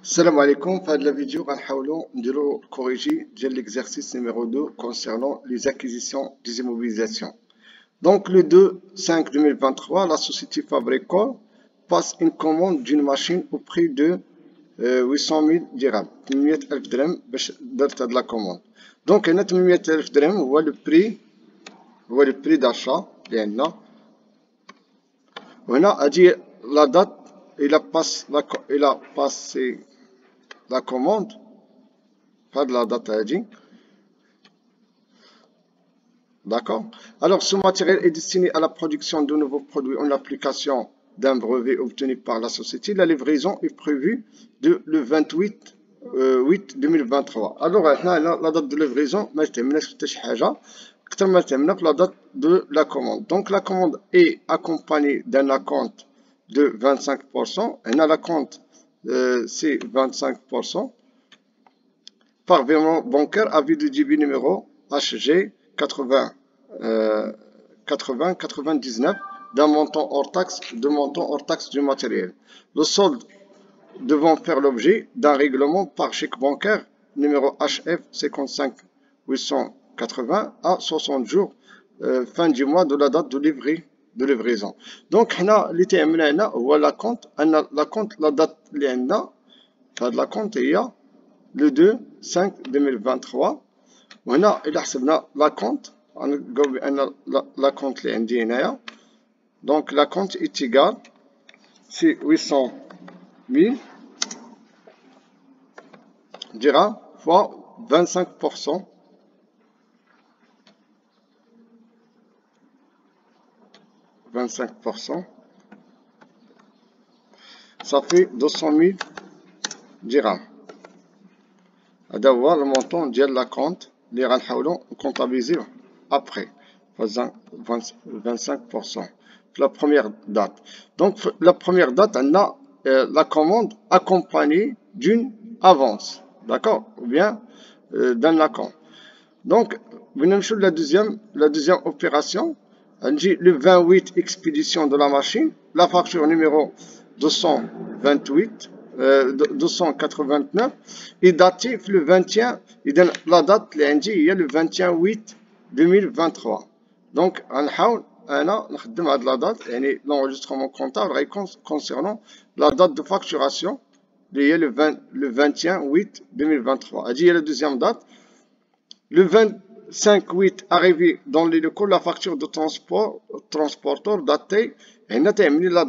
Salam alaikum, dans la vidéo, nous allons corriger l'exercice numéro 2 concernant les acquisitions des immobilisations. Donc, le 2/5/2023, la société Fabricol passe une commande d'une machine au prix de 800 000 dirhams, 800 000 dirhams pour la commande. Donc, 800 000 dirhams هو le prix d'achat. وهنا هذه la date, il a passé la commande, pas de la date à dire. D'accord? Alors, ce matériel est destiné à la production de nouveaux produits en application d'un brevet obtenu par la société. La livraison est prévue le 28/8/2023. Alors, la date de livraison, la date de la commande. Donc, la commande est accompagnée d'un acompte de 25%. Et la compte, c'est 25%. Par virement bancaire, avis de débit numéro HG 80-99 d'un montant hors taxe, du matériel. Le solde devant faire l'objet d'un règlement par chèque bancaire numéro HF 55 880 à 60 jours fin du mois de la date de livraison. Donc, la compte, la date la compte le 2/5/2023. وهنا إلا حسبنا لاكونت غنلقاو بأن لاكونت اللي عندي هنايا دونك لاكونت est égal c'est 800 000 dirhams fois 25%. Ça fait 200 000 dirhams. هذا هو المونطون ديال لاكونت اللي غنحاولو نكونطابيزيوه après 25% la première date. Donc la première date, on a la commande accompagnée d'une avance, d'accord, ou bien d'un acompte. Donc la deuxième opération, on dit le 28 expédition de la machine, la facture numéro 289 est datée le 21, et la date il y a le 21/8/2023. Donc la date, l'enregistrement comptable concernant la date de facturation, il y a le 21/8/2023. Il y a la deuxième date, le 25/8 arrivé dans les locaux, la facture de transporteur datée, et la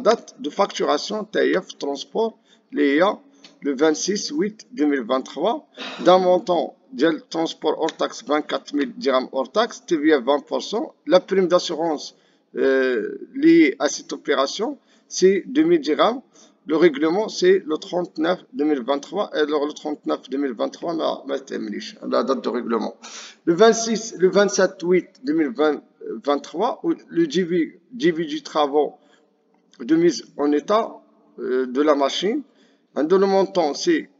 date de facturation TIF transport, il y a le 26/8/2023, d'un montant de transport hors taxe 24 000 dirhams hors taxe, TVA 20%. La prime d'assurance liée à cette opération, c'est 2000 dirhams. Le règlement, c'est le 39/2023. Et alors, le 39/2023, la date de règlement. Le 27/8/2023, le débit du travaux de mise en état de la machine. Le montant, c'est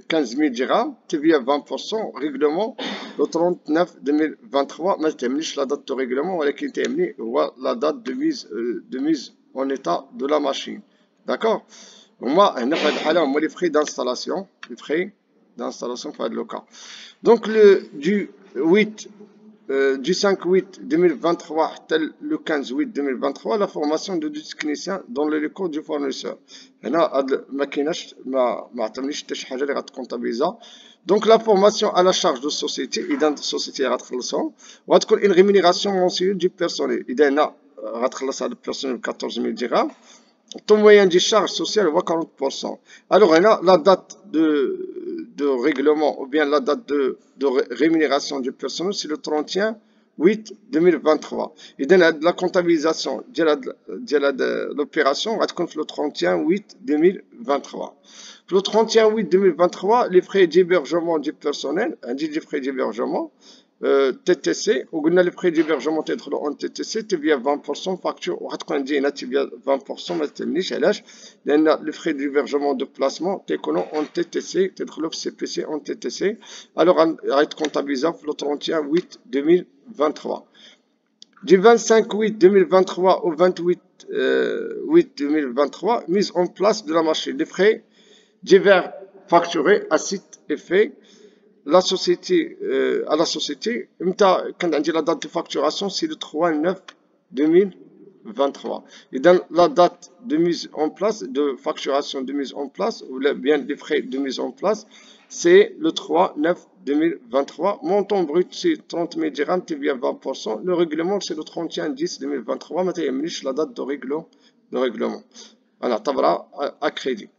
15 000 dirhams, TVA 20%, règlement le 39/2023. Mais la date de règlement, la date de mise en état de la machine. D'accord? Moi, les frais d'installation, pour le cas. Donc, du 5/8/2023 le 15/8/2023, la formation de 10 techniciens dans les locaux du fournisseur. Donc, la formation à la charge de société, une rémunération mensuelle du personnel. Le personnel 14 000 dirhams. Le taux moyen des charges sociales est 40%. Alors, la date de règlement ou bien la date de rémunération du personnel, c'est le 31/8/2023. Et la comptabilisation de l'opération va être le 31/8/2023. Le 31/8/2023, les frais d'hébergement du personnel, les frais d'hébergement, TTC, ou les frais d'hébergement en TTC, TVA 20%, facture, ou TVA 20%, les frais d'hébergement de placement, en TTC, CPC en TTC, alors, on va être comptabilisable le 31/8/2023. Du 25/8/2023 au 28/8/2023, mise en place de la machine. Les frais divers facturés à site effet la société à la société quand on dit la date de facturation c'est le 3/9/2023 et dans la date de mise en place de facturation de mise en place ou bien les frais de mise en place c'est le 3/9/2023 montant brut c'est 30 000 dirhams TVA 20%. Le règlement c'est le 31/10/2023 ما تهمنيش la date de règlement voilà tabra à crédit.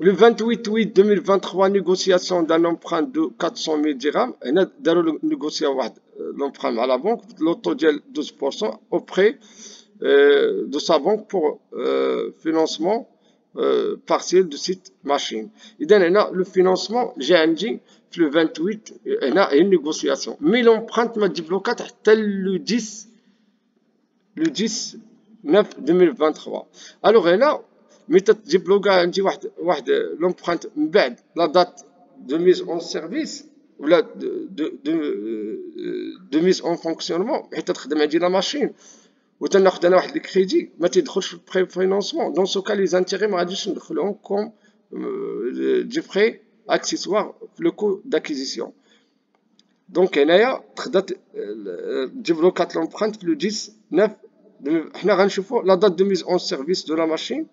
Le 28/8/2023 négociation d'un emprunt de 400 000 dirhams هنا داروا négocier واحد l'emprunt à la banque l'auto ديال 12% auprès de sa banque pour financement partiel de site machine. إذا هنا le financement جا عندي في le 28 هنا هي négociation mais l'emprunt ما débloqué حتى le 10/9/2023 alors هنا ملي تديبلوكا عندي واحد لومبرانت من بعد لا دات دو ميز اون سيرفيس ولا دو ميز اون فونكسيونمون حيت تخدم عندي لا ماشين وتناخذ انا واحد الكريدي ما تيدخلش في البري فينونسمون دون سو كا لي زانتيغي ما غاديش ندخلهم كوم دي فري اكسيسوار في لو كو داكيزيسيون دونك هنايا تخدات ديبلوكات لومبرانت في لو 10/9 حنا غنشوفوا لا دات دو ميز اون سيرفيس دو لا ماشين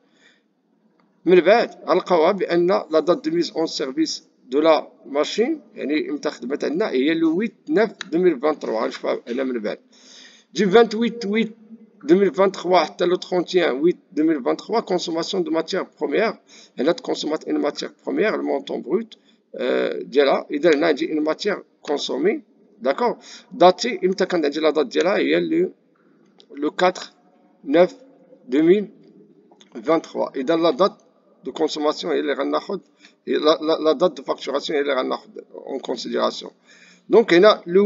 من بعد غنلقاوها بان لا دات دو ميز اون سيرفيس دو لا ماشين يعني امتى خدمت عندنا هي لو 8/9/2023 غنشوفها هنا من بعد du 28/8/2023 حتى لو 31/8/2023 consommation de matière première هنا تكونسومات une matière première le montant brut ديالها اذا هنا عندي une matière consommée d'accord داتي امتى كان عندي لا دات ديالها هي le 4/9/2023 اذا لا دات de consommation هي اللي غناخذ la date de facturation هي اللي غناخذ en considération donc هنا le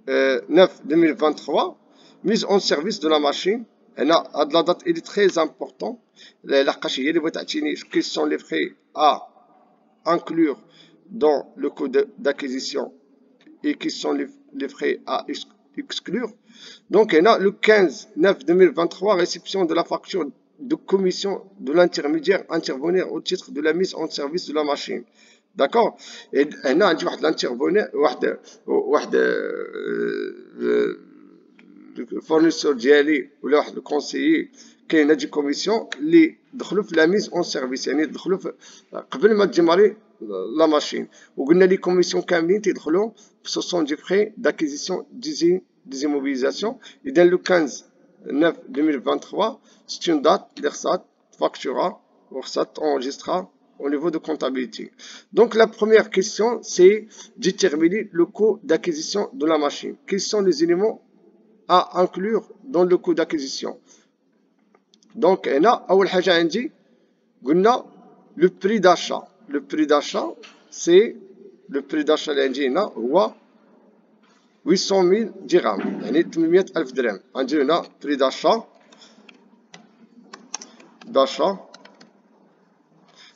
8/9/2023 mise en service de la machine هنا هاد la date elle est très important لحقاش هي اللي بغات تعطيني quels sont les frais à inclure dans le coût d'acquisition et quels sont les frais à exclure. Donc هنا le 15/9/2023 réception de la facture de commission de l'intermédiaire intervenir au titre de la mise en service de la machine. D'accord. Et هنا عندي واحد l'intervenir واحد الفورنيسور ديالي ولا واحد الكونسيي كاين هاد كوميسيون اللي دخلوا في لا ميز اون سيرفيس يعني دخلوا قبل ما تديماري لا ماشين وقلنا لي كوميسيون كاملين تيدخلوا سو سون دي فري داكيزيسيون ديزيموبيليزاسيون. اذا لو 15/9/2023 c'est une date اللي خصها تفاكتورا وخصها تونجسترا au niveau de comptabilité. Donc la première question c'est déterminer le coût d'acquisition de la machine. Quels sont les éléments à inclure dans le coût d'acquisition? Donc هنا أول حاجة عندي قلنا le prix d'achat. Le prix d'achat c'est le prix d'achat اللي عندي هنا هو 800,000 dirhams يعني 800,000 درهم. عندي هنا prix d'achat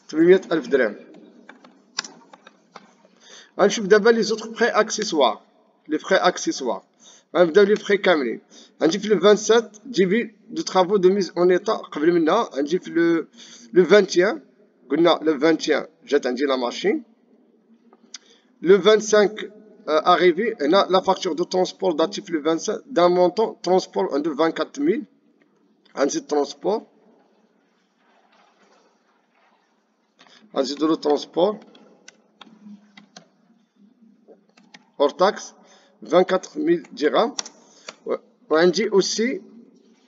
800,000 درهم. غنشوف دابا لي زوطخ فري اكسيسوار لي فري اكسيسوار غنبداو لي فري كاملين. عندي في لو 27 ديبي دو ترافو دو ميز اون ايتا قبل منها عندي في لو 21 قلنا لو 21 جات عندي لا ماشين لو 25 arrivé هنا لا فاكتور دو ترونسبور داتي في لو 25 دان مونطون ترونسبور عنده 24,000 عندي ترونسبور غنزيدو لو ترونسبور hors taxe 24,000 dirhams. وعندي aussi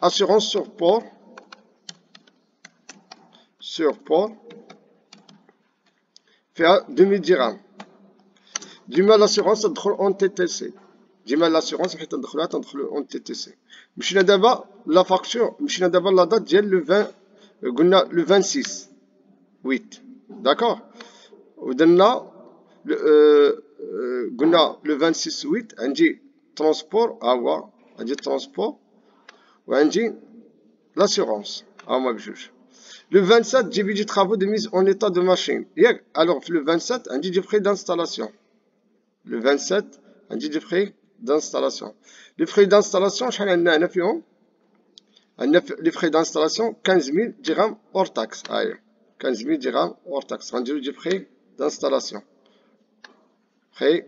assurance sur port فيها 2,000 dirhams. ديما l'assurance تدخل اون تي تي سي ديما l'assurance حيت ندخلوها تندخلو اون تي تي سي. مشينا دابا لا فاكتور مشينا دابا لا دات ديال لو 20 قلنا لو 26/8 داكوغ ودرنا قلنا لو 26/8 عندي ترونسبور ها هو عندي ترونسبور وعندي لاسيغونس ها هما بجوج. لو 27 جي دي ترافو دو ميز اون ايتا دو ماشين ياك الوغ في لو 27 عندي دي فري دانستالاسيون لو 27 عندي دي فري دانستالاسيون. لي فري دانستالاسيون شحال عندنا هنا فيهم عندنا لي فري دانستالاسيون 15,000 درهم اور تاكس هاهي 15 000 dirhams hors taxe. غنديرو دي frais d'installation. Frais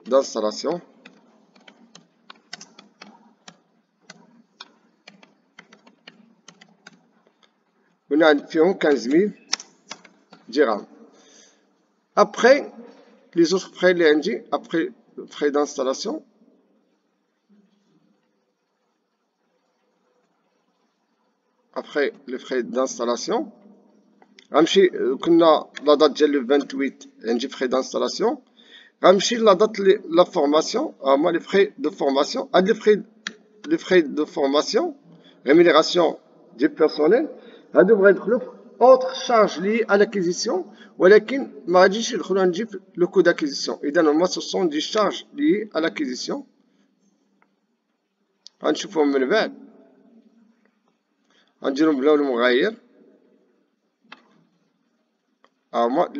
d'installation. قلنا فيهم 15 000 dirhams. Après, les autres frais اللي عندي, après frais d'installation, après les frais d'installation, غنمشي كنا لا دات ديال لو 28 عندي frais d'installation, غنمشي لا دات لا فورماسيون, هما les frais de formation, هاد les frais de formation, rémunération du personnel, هادو بغا يدخلوا في autre charge liée à l'acquisition, ولكن ما غاديش يدخلوا عندي في le coût d'acquisition. إذا هما ce sont des charges liées à l'acquisition. غنشوفهم من بعد, غنديرهم بلا المغاير. هما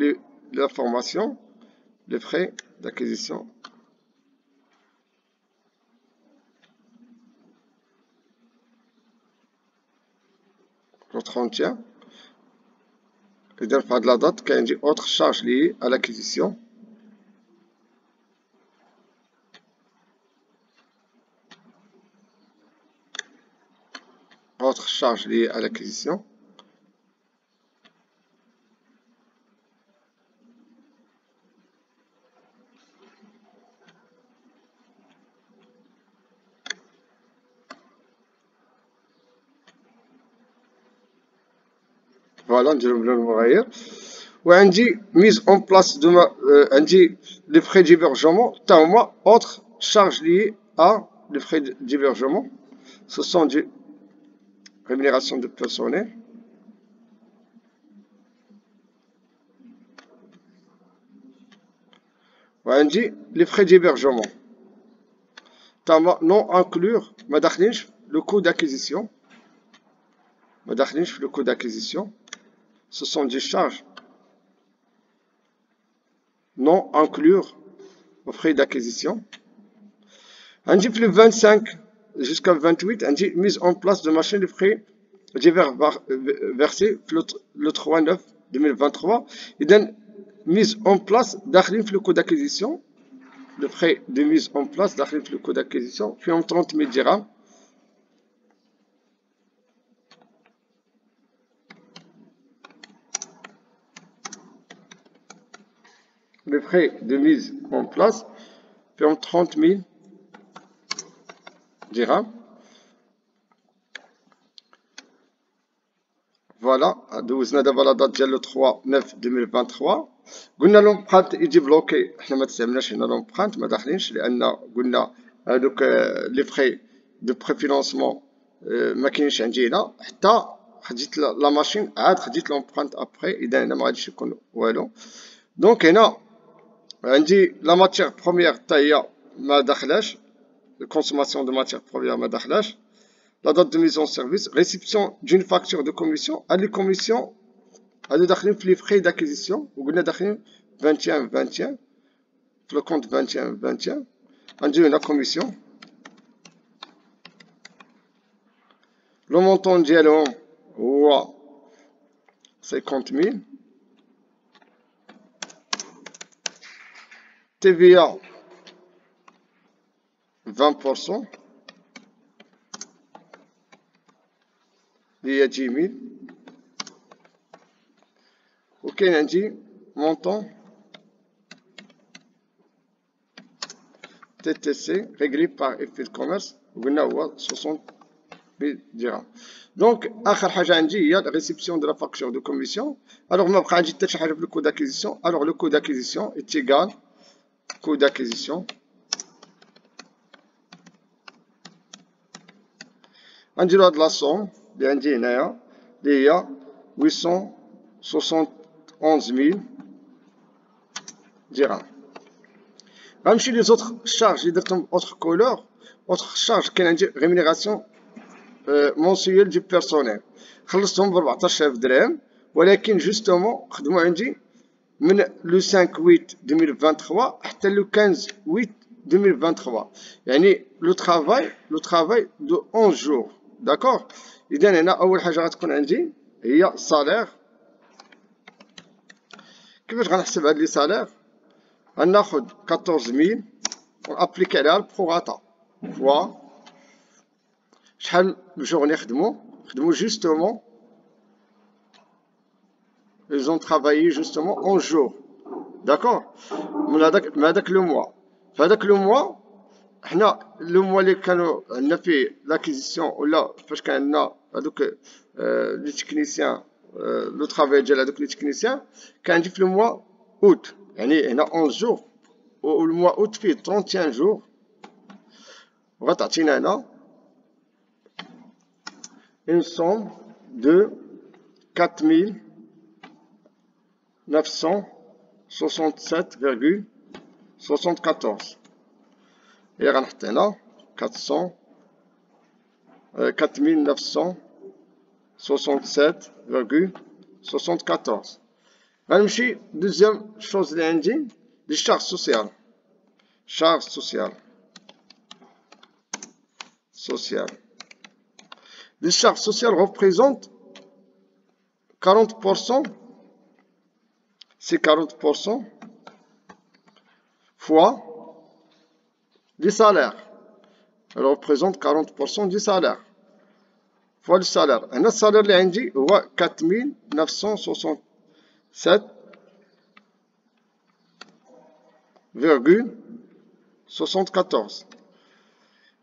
la formation, les frais d'acquisition. L'autre entier. إذا في هاد لا دات كاين عندي autre charge liée à l'acquisition. Autre charge liée à l'acquisition. Voilà, نديرهم بلا المغاير. وعندي mise en place de عندي les frais d'hébergement حتى هما autres charges liées à les frais d'hébergement. Ce sont des rémunérations de personnel. وعندي les frais d'hébergement حتى هما non inclure, ما داخلينش le coût d'acquisition. ما داخلينش le coût d'acquisition. Ce sont des charges non inclure aux frais d'acquisition. عندي في le 25 jusqu'à 28 عندي mise en place de machines de frais divers versés le 3/9/2023. إذا mise en place داخلين في le coût d'acquisition. Le frais de mise en place داخلين في le coût d'acquisition فيهم 30 000 dirhams. Les frais de mise en place font 30 000 dirhams. Voilà, دوزنا دابا لا دات ديال لو 3/9/2023. قلنا لومبرانت يجي بلوكي, حنا ما تستعملناش هنا لومبرانت, ما داخلينش, لان قلنا هادوك لي فخي دو بريفينونسمون ما كاينش عندي هنا, حتى خديت لا ماشين عاد خديت لومبرانت ابخي. اذا هنا ما غاديش يكون والو. دونك هنا عندي لا ماتيير بروميير حتى هي ما داخلاش, الكونسوماسيون دو ماتيير بروميير ما داخلاش. La date de mise en service, réception d'une facture de commission. Les commissions, elles sont les frais d'acquisition. Vous avez 21, le compte 21. On dit une commission. Le montant dialogue, 50 000. TVA, 20%. Il y a 10 000. Ok, on dit montant TTC réglé par effet de commerce. On a 60 000 dirhams. Donc, آخر حاجة عندي هي la réception de la facture de commission. Alors, ما بقى عندي حتى شي حاجة في le coût d'acquisition. Alors, le coût d'acquisition est égal coût d'acquisition. غنديرو هاد لا somme اللي عندي هنايا اللي هي 871 000 dirhams. غنمشي لي زوطخ شارج اللي درتهم اوتر كولور. اوتر شارج كاين عندي ريمونيراسيون منسيال دو بيرسونيل, خلصتهم ب 14000 درهم, ولكن جوستومون خدموا عندي من لو 5/8/2023 حتى لو 15/8/2023, يعني لو ترافاي دو 11 جور. داكور. اذا هنا اول حاجه غتكون عندي هي الصالير كيفاش غنحسب هاد لي سالير؟ غناخد 14000 ونابليكي عليها البروغاتا فوا شحال بجوغ نخدمو جوستومون ils ont travaillé justement 11 jours d'accord من هذاك لو موا فهذاك لو موا حنا لو موا اللي كانوا عندنا فيه لاكيزيسيون ولا فاش كان عندنا هذوك لي تكنيسيان لو طرافاي ديال هذوك لي تكنيسيان كان عندي في لو موا اوت يعني هنا 11 جور والموا اوت فيه 31 جور وغتعطينا هنا une somme de 4967,74 et غنحط هنا 4967,74 غنمشي دوزيام شوز اللي عندي لي شارج سوسيال les charges sociales représentent 40%, c'est 40% fois du salaire. Elle représente 40% du salaire. Fois le salaire. Et notre salaire, il est 4967,74.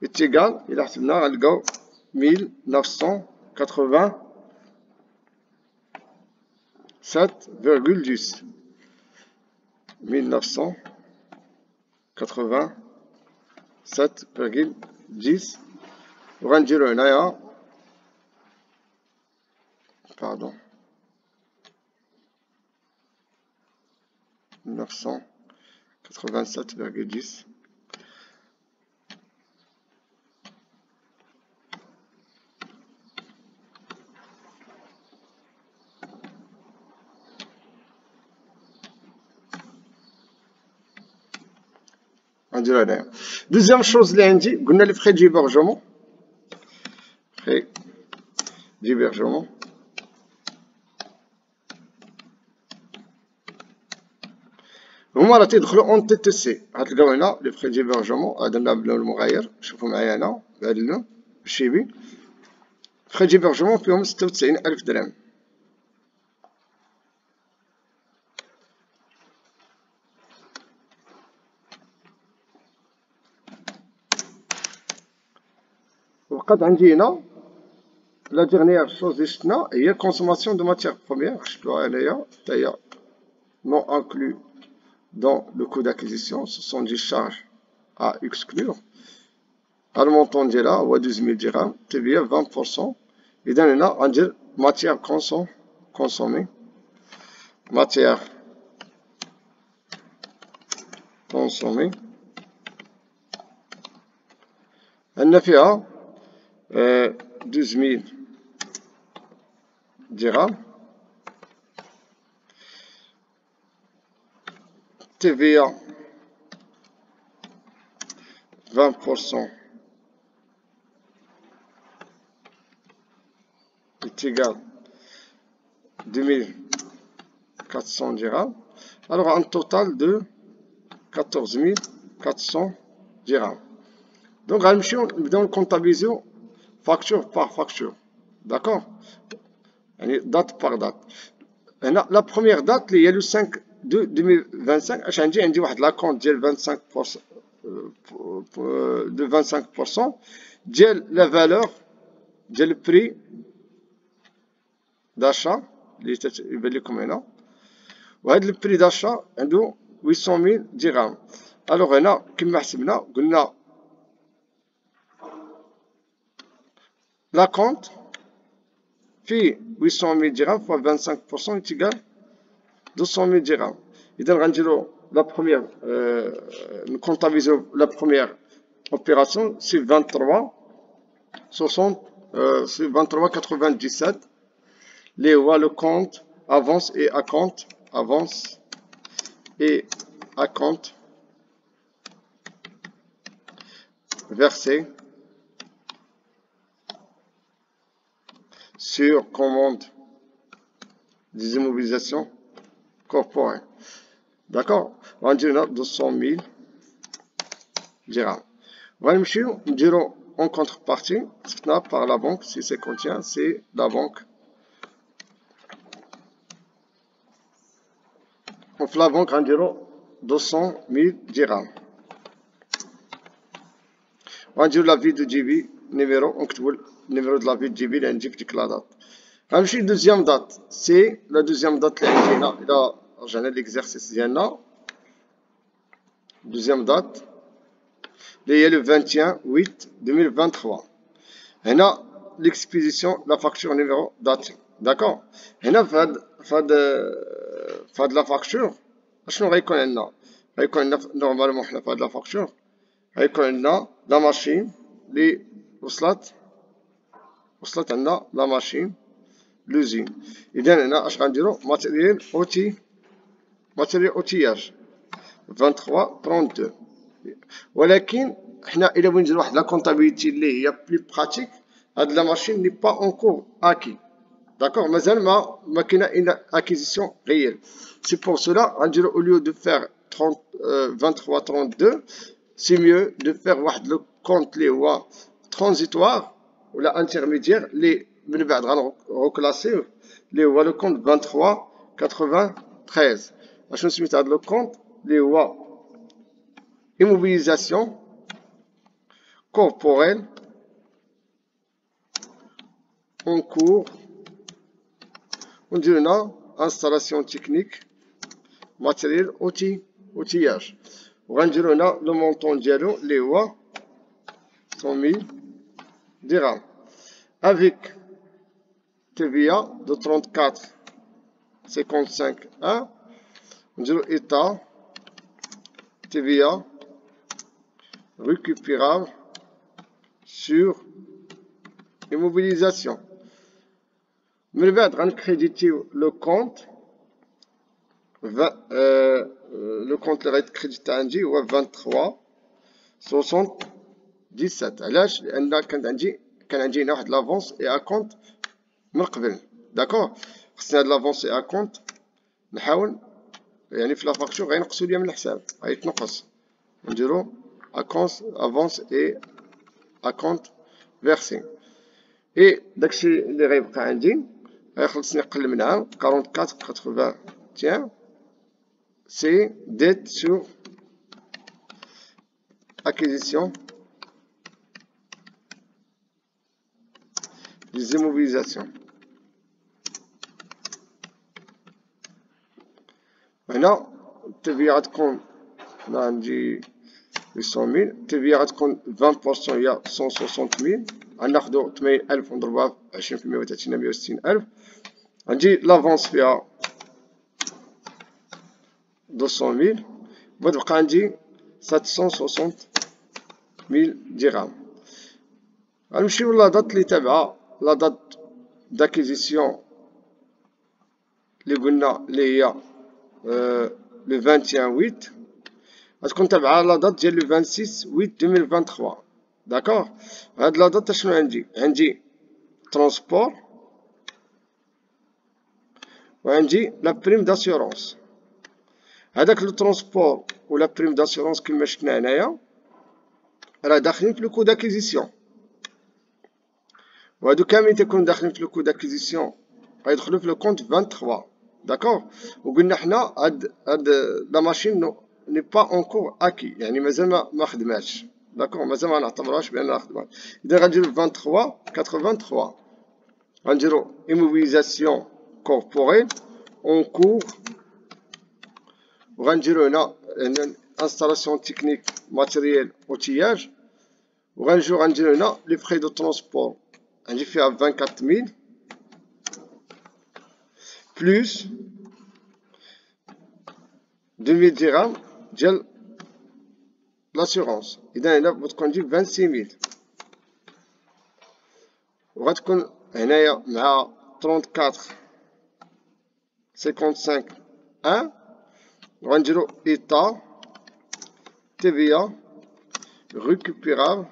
est égal, il a 1987,10 1987,10 وغنديرو هنايا pardon 1987,10 غنديرو هنايا. دوزيام شوز اللي عندي قلنا لي فخي ديبيرجمون هما راه تيدخلو اون تي تي سي. غتلقاو هنا لي فخي ديبيرجمون درنا باللون المغاير شوفو معايا هنا بهاد اللون الشيبي فخي ديبيرجمون فيهم 96,000 درهم. وبقات عندي هنا لا ديرنيير شوز اللي شفنا هي كونسوماسيون دو ماتيير بروميير شفتوها هنايا حتى هي non inclus dans le coût d'acquisition, ce sont des charges à exclure. Le montant ديالها هو 12000 درهم TVA 20%. إذا هنا غندير matière consommée matière consommée عندنا فيها 12000 درهم TVA 20% est égal 2400 dirhams. Alors un total de 14400 dirhams. Donc غنمشيو نبداو نكونطابيزيو facture par facture. D'accord? يعني date par date. هنا la première date اللي هي le 5 de 2025 اش عندي واحد لاكونت ديال 25% de 25% ديال لا فالور ديال البري داشا اللي يبان لكم هنا وهاد البري داشا عنده 800,000 درهم. الوغ هنا كما حسبنا قلنا لاكونت في 800,000 درهم فوا 25% تيكال 200,000 dirhams. إذا غنديرو لا بروميير نكونطابيزيو لا بروميير اوبيراسيون سي 23,97 اللي هو لو كونت افونس اي اكونت versé sur commande des immobilisations corporel. D'accord? On va dire 200 000 dirhams. On va dire en contrepartie, par la banque, si c'est contient, c'est la banque. On fait la banque en dire 200 000 dirhams. On va dire la vie de JB, numéro, on le numéro de la vie de JB, il indique la date. On va deuxième date, c'est la deuxième date, j'ai l'exercice ديالنا. Deuxième date, il y a le 21/8/2023. هنا l'expédition, la facture numéro date. D'accord? هنا في هاد لا فاكتور اشنو غيكون عندنا؟ غيكون عندنا نورمالمون حنا في هاد لا فاكتور غيكون عندنا لا ماشين اللي وصلت عندنا لا ماشين لوزين. اذا هنا اش غنديرو؟ ماتيريال اوتياج 23/32. ولكن حنا الا بغينا نديرو واحد لا كونطابيليتي اللي هي بلي براتيك، هاد لا ماشين ني با اونكور اكي. D'accord, مازال ما كاينه الا اكيزيسيون ريال. سي بور سولا غنديرو au lieu de faire 23/32 سي ميو دو فير واحد لو كونت اللي هو ترانزيتوار ولا انترميديير اللي من بعد غنروكلاسيوه اللي هو لو كونت 23/93. اشنو سميت هاد لو كونت؟ اللي هو immobilisation corporelle en cours. On dit installation technique, matériel, outillage. On va dire le montant dialo, les 100 000 dirhams. Avec TVA de 34,55. On dit état, TVA récupérable sur immobilisation. من بعد غنكريديتيو لو كونت لو كونت اللي غيتكريديت عندي هو 23/77. علاش؟ لان كان عندي هنا واحد لافونس اي اكونت من قبل. داكوغ، خصني هاد لافونس اي اكونت نحاول يعني في لا فاكتور غينقصوا ليا من الحساب، غيتنقص. نديرو اكونت افونس اي اكونت فيرسي. اي داكشي اللي غيبقى عندي غيخلصني قل من عام 44,80. Tiens, c'est dette sur acquisition des immobilisations. هنا التبيع غتكون هنا عندي 800,000. التبيع غتكون 20% هي 160,000. غناخدو 80,000 ونضربوها في 20% و 30 160,000. عندي لافونس فيها 200,000. غتبقى عندي 760,000 درهم. غنمشيو لا دات اللي تابعه، لا دات داكيزيسيون اللي قلنا اللي هي لو 21/8. غتكون تابعه لا دات ديال لو 26/8/2023. داكوغ، هاد لا دات شنو عندي ترونسبور وعندي لا بريم داسيورونس. هذاك لو ترونسبور ولا بريم داسيورونس كما شفنا هنايا راه داخلين في لو كو داكيزيسيون، وهادو كاملين تيكونوا داخلين في لو كو داكيزيسيون غيدخلوا في لو كونت 23. داكوغ، وقلنا حنا هاد لا ماشين ني با اونكور اكي، يعني مازال ما خدماتش. داكوغ، مازال ما نعتبرهاش بانها خدمات. اذا غنديرو 23/83 غنديرو immobilisation corporelle en cours. وغنديرو هنا installation technique matériel outillage. وغنديرو هنا لي فخي دو ترونسبور عندي فيها 24,000 بلس 2,000 درهم ديال لاسيغونس. اذا هنا غتكون عندي 26,000. وغتكون هنايا مع 34,55 غنديرو état TVA récupérable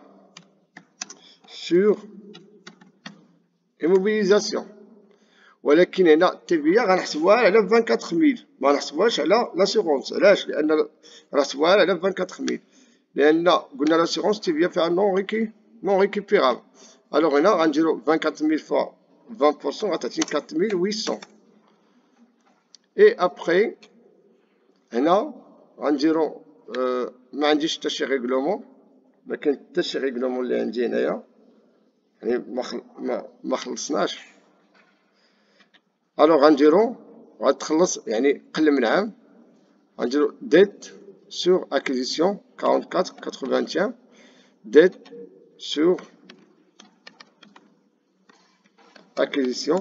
sur immobilisation. ولكن هنا التلبية غنحسبوها على 24000 ما نحسبوهاش على لاسيغونس. علاش؟ لأن نحسبوها على 24000 لأن قلنا لاسيغونس التلبية فيها نون ريكيبيرابل. ألوغ هنا غنديرو 24000 فوا 20% غتعطيني 4800. إي أبخي هنا غنديرو ما عنديش حتى شي ريغلومون، ما كاين حتى شي ريغلومون اللي عندي هنايا، يعني ما خلصناش. الوغ غنديرو غتخلص يعني قل من عام، غنديرو ديت سور اكيزيسيون 44 ديت سور acquisition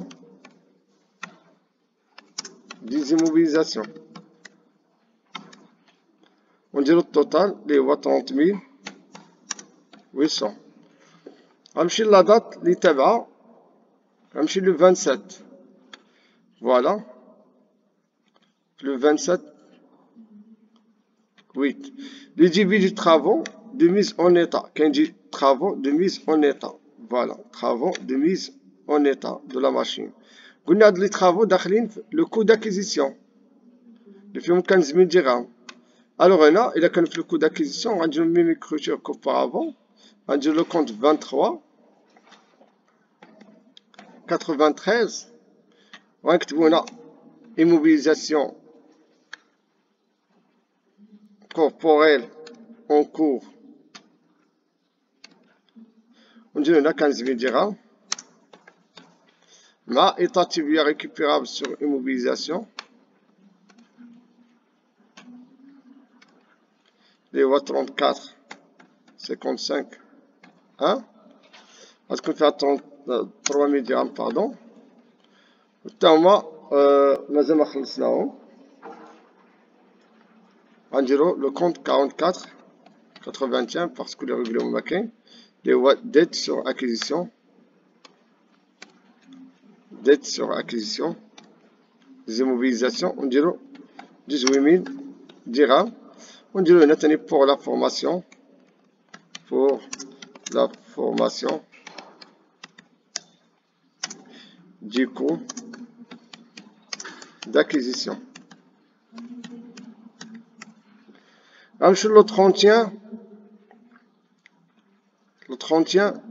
des immobilisations. ونديرو التوتال اللي هو 30800. غنمشي لا دات اللي تابعة، غنمشي لو 27 فوالا لو 27 8 لي ديبي دي travaux de mise en état. كاين دي travaux de mise en état فوالا travaux de mise en état de la machine. قلنا هاد لي travaux داخلين في لو كو d'acquisition اللي فيهم 15000 درهم. الوغ هنا إلا كان في لو كو d'acquisition غنديرو ميم écriture qu'auparavant، غنديرو لو كونت 23 93 وغنكتبو هنا immobilisation corporelle en cours ونديرو هنا 15000 درهم مع état tibia récupérable sur immobilisation اللي هو 34 55 1 غتكون فيها 3000 درهم باردون. وتا هما مازال ما خلصناهم، غنديرو لو كونت 44 81 باسكو لي ريغلومون ما كاين اللي هو ديت سور اكيزيسيون dette sur acquisition des immobilisations ونديرو 18000 درهم. ونديرو هنا تاني pour la formation du coût d'acquisition. غنمشيو لو 31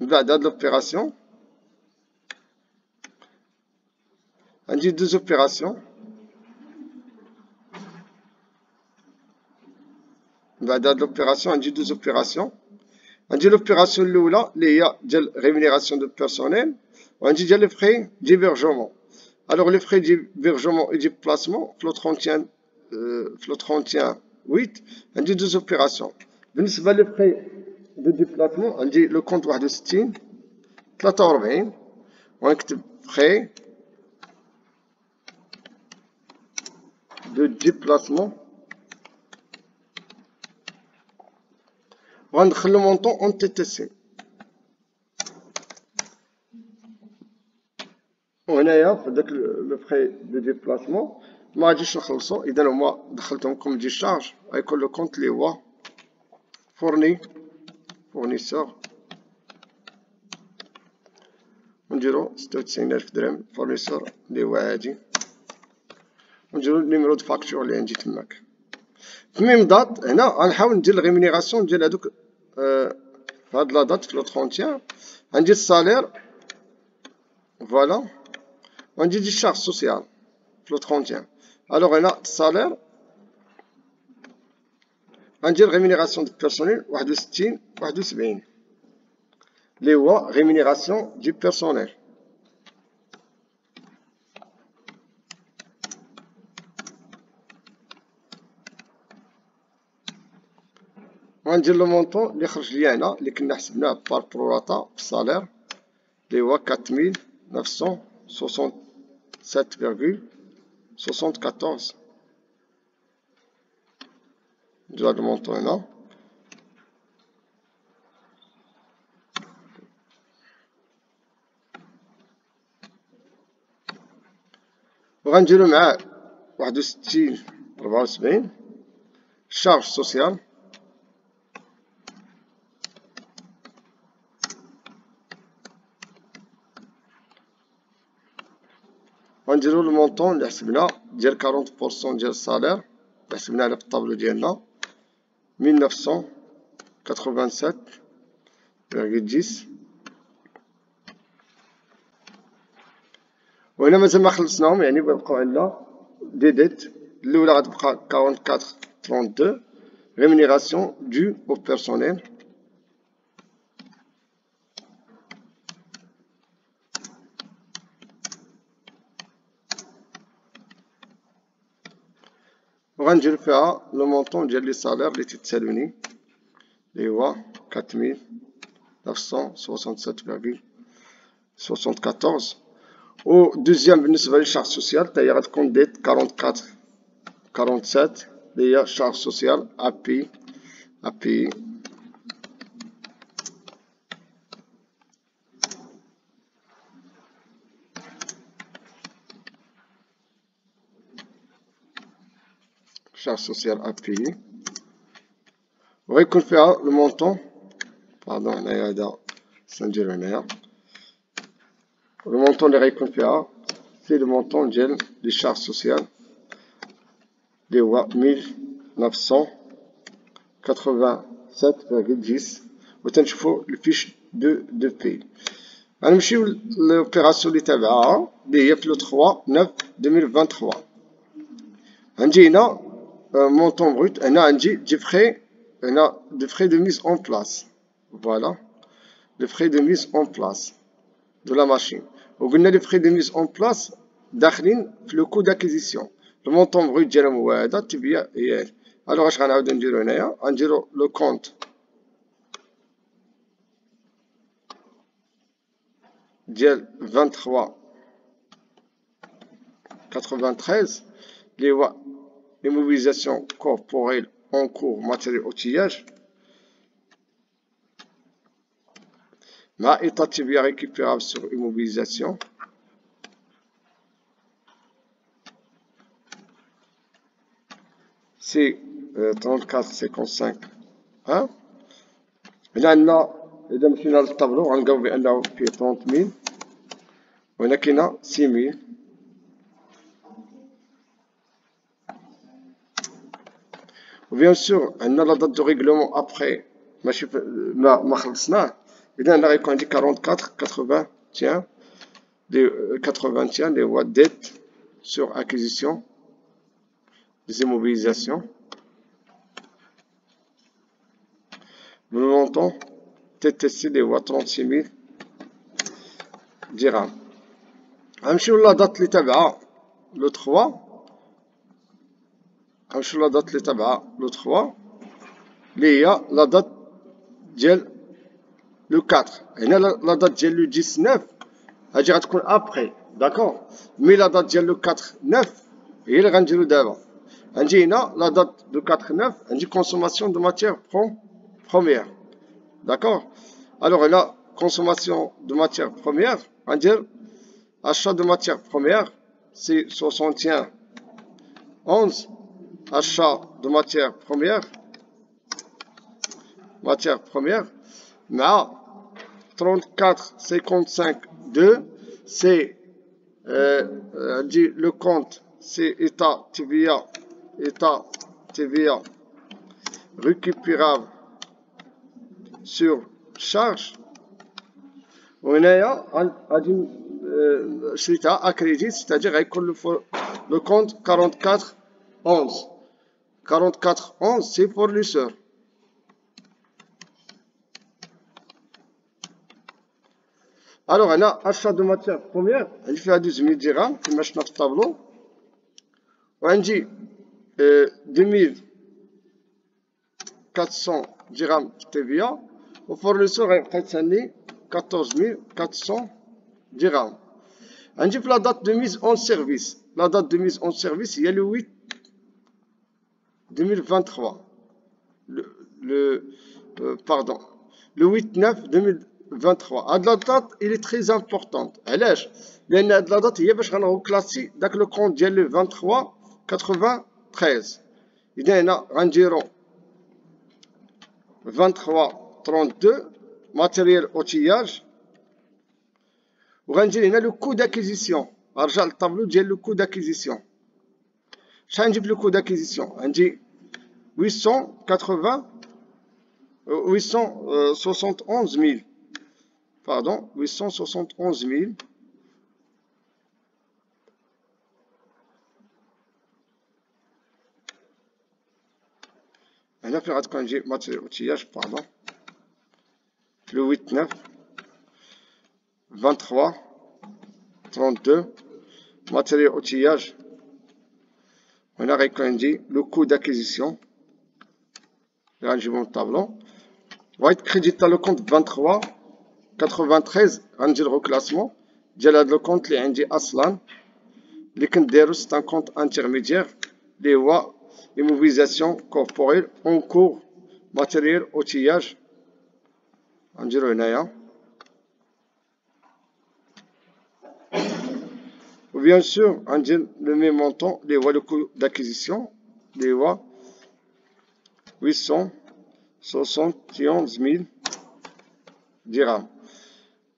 من بعد هاد لوبيراسيون عندي دوز اوبيراسيون. من بعد هاد لوبيراسيون عندي دوز اوبيراسيون. عندي لوبيراسيون الاولى اللي هي ديال ريمينيراسيون دو بيرسونيل، وعندي ديال لي فري ديبيرجمون. الوغ لي فري ديبيرجمون اي دي بلاسمون في لو 31 8 عندي دوز اوبيراسيون. بالنسبه لي فري دو ديبلاسمون عندي لو كونت 61 43 ونكتب فري دو ديبلاسمون وغندخل لو مونطون اون تي تي سي. وهنايا في داك لو فري دو ديبلاسمون ما غاديش نخلصو، اذا هما دخلتهم كوم دي شارج غيكون لو كونت اللي هو فورنيسور ونديرو 96000 درهم فورنيسور اللي هو عادي، ونديرو النيميرو دو فاكتور اللي عندي تماك. في ميم دات هنا غنحاول ندير الريمينيراسيون ديال هادوك في هاد لا دات في لو 31 عندي السالير فوالا وعندي دي شارج سوسيال في لو 31. الوغ هنا السالير غندير ريمينيراسيون دو بيرسونيل 61 71 اللي هو ريمينيراسيون دو بيرسونيل. وغندير لو مونطون اللي خرج ليا هنا اللي كنا حسبناه بار بروراتا في السالير اللي هو 4967,74. ندير هاد المونطون هنا وغنديرو معاه 61 74 شارج سوسيال غنديرو لو مونطون اللي حسبنا ديال 40% ديال السالير اللي حسبنا على في الطابلو ديالنا 1987.10. وهنا مازال ما خلصناهم، يعني غيبقاو عندنا دي ديت. الاولى غتبقى 44.32 rémunération due au personnel. وغندير فيها لو مونطون ديال لي سالير اللي تيتسالوني اللي هو 4967.74. و دوزيام بالنسبة للشارج سوسيال حتى هي غتكون ديت 44.47 اللي هي شارج سوسيال أبي شارج سوسيال أبي. وغيكون فيها لو مونطون باردون هنايا هدا سنديرو هنايا لو مونطون اللي غيكون فيها سي لو مونطون ديال لي شارج سوسيال اللي هو 1987.10. وتنشوفو الفيش دو بي. غنمشيو لوبيراسيون اللي تابعاها اللي هي في لو 3/9/2023. عندي هنا مونطون بروت، هنا عندي دي فخي، هنا دي فخي دو ميز اون بلاس. فوالا لي فخي دو ميز اون بلاس دو لا ماشين. وقلنا لي فخي دو ميز اون بلاس داخلين في لو كو داكيزيسيون. لو مونطون بروت ديالهم هو هذا، التبيع هي هذه. الوغ اش غنعاودو نديرو هنايا؟ غنديرو لو كونت ديال 23/93 اللي هو immobilisation corporelle en cours matériel outillage مع état TVA récupérable sur immobilisation. C'est 34,55. هنا عندنا إذا مشينا للطابلو غنلقاو بأنه فيه 30,000 وهنا كاينة 6,000. وبيان سور عندنا لا دات دو ريغلومون ابخي ماشي ما خلصناه. اذا هنا غيكون عندي 44.81 اللي هو ديت سور اكيزيسيون ديزيموبيليزاسيون لو مونطون تي تي سي اللي هو 36,000 درهم. غنمشيو لا دات اللي تابعه لو 3. غنمشيو لا دات اللي تابعه لو 3 اللي هي لا دات ديال لو 4. هنا لا دات ديال لو 19 هادي غتكون ابخي داكور، مي لا دات ديال لو 4/9 هي اللي غنديرو دابا. عندي هنا لا دات دو 4/9 عندي كونسوماسيون دو ماتيير بروميير داكور. الوغ هنا كونسوماسيون دو ماتيير بروميير غندير achat de matière première c'est 61,11 achat de matière première مع 34,55,2 c'est dit le compte c'est état TVA récupérable sur charge. وهنايا غادي شريتها اكريديت ستادير غيكون لو كونت 44,11 سي فورنيسور. الوغ هنا اشا دو ماتيير بروميير عندي فيها 12,000 درهم كما شفنا في الطابلو، وعندي 2,400 درهم TVA، وفورنيسور غيبقى يتسني 14,400 درهم. عندي في لا دات دو ميز اون سيرفيس، لا دات دو ميز اون سيرفيس هي لو 8 2023 pardon le 8/9/2023. هاد لا دات il est très importante. علاش؟ لان هاد لا دات هي باش غنغوكلاسي داك لو كونت ديال لو 23/93. اذا هنا غنديرو 23/32 ماتيريال اوتياج، وغندير هنا لو كو داكيزيسيون غنرجع للطابلو ديال لو كو d'acquisition. شحال نجيب لو كو d'acquisition؟ عندي 871 000. Pardon, 871 000. هنا فين غتكون نجي ماتيريال اوتياج باردون لو 8 9 23 32 ماتيريال اوتياج. هنا غيكون عندي لو كو داكيزيسيون اللي غنجيبو من الطابلو. بغيت كريديتا لو كونت 23 93 غندير غوكلاسمون ديال هاد لو كونت اللي عندي اصلا اللي كنديرو سي ان كونت انترميديير اللي هو immobilisation corporelle en cours matériel outillage غنديرو هنايا. و bien sûr غندير لو ميم مونطون اللي هو لو كو d'acquisition اللي هو 871 000 درهم.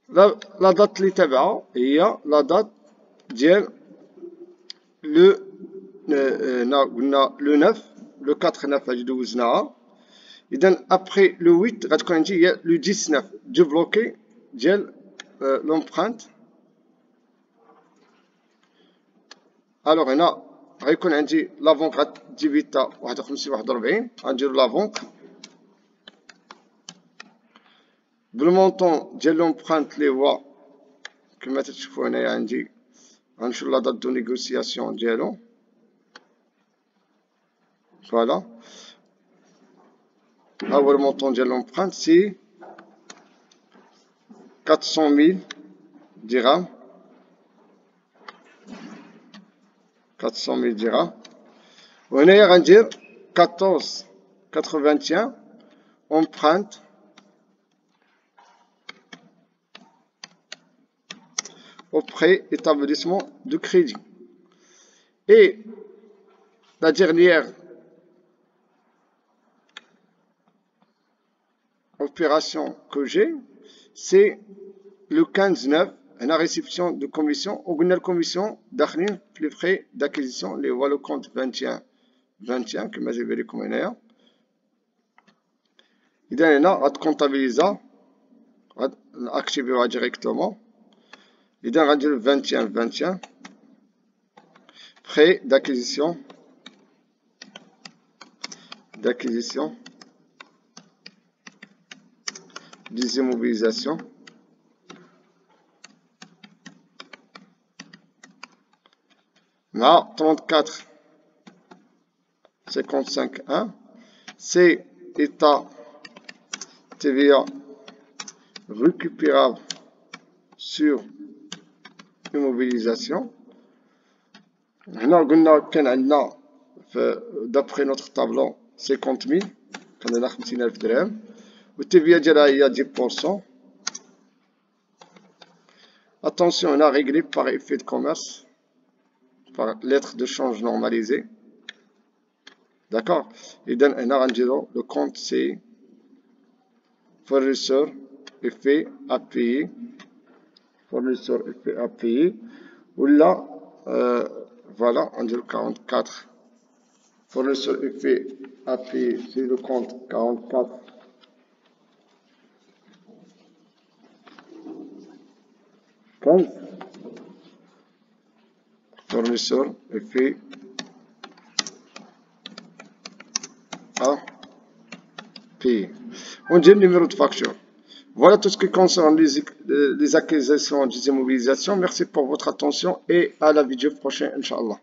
لا دات اللي تابعه هي لا دات ديال لو قلنا لو 9 لو 4 9 هادي دوزناها. اذا ابخي لو 8 غتكون عندي هي لو 19 دو بلوكي ديال لومبرانت. الوغ هنا غيكون عندي لافونك غتديبيتا 51 41 غنديرو لافونك بالمونطون ديال لومبرانت اللي هو كما تشوفوا هنايا عندي. غنشوف لا دات دو نيغوسياسيون ديالو فوالا. أول مونطون ديال لومبرانت سي 400 000 درهم 400 000 درهم. وهنايا غندير 14,81 empreinte auprès établissement de crédit. Et la dernière opération que j'ai, c'est le 15/9, une réception de commission. Ou une commission d'achnin, les frais d'acquisition, les voient le compte 21, que j'ai vu comme un. Il y a un comptabilisé, activé directement. Il y a un 21, frais d'acquisition, des immobilisations. Là, 34, 55, 1, c'est état TVA récupérable sur immobilisation. D'après notre tableau 50 000 كان هنا 50,000 درهم والتبيع ديالها هي 10%. Attention, on a réglé par effet de commerce, par lettre de change normalisée. D'accord. Et donc on a le compte c'est fournisseur effet à payer, fournisseur effet à payer. Ou là voilà, on dit le 44 fournisseur effet à payer, c'est le compte 44 15 fournisseur effet à payer. On dit le numéro de facture. Voilà tout ce qui concerne les acquisitions des immobilisations. Merci pour votre attention et à la vidéo prochaine, Inch'Allah.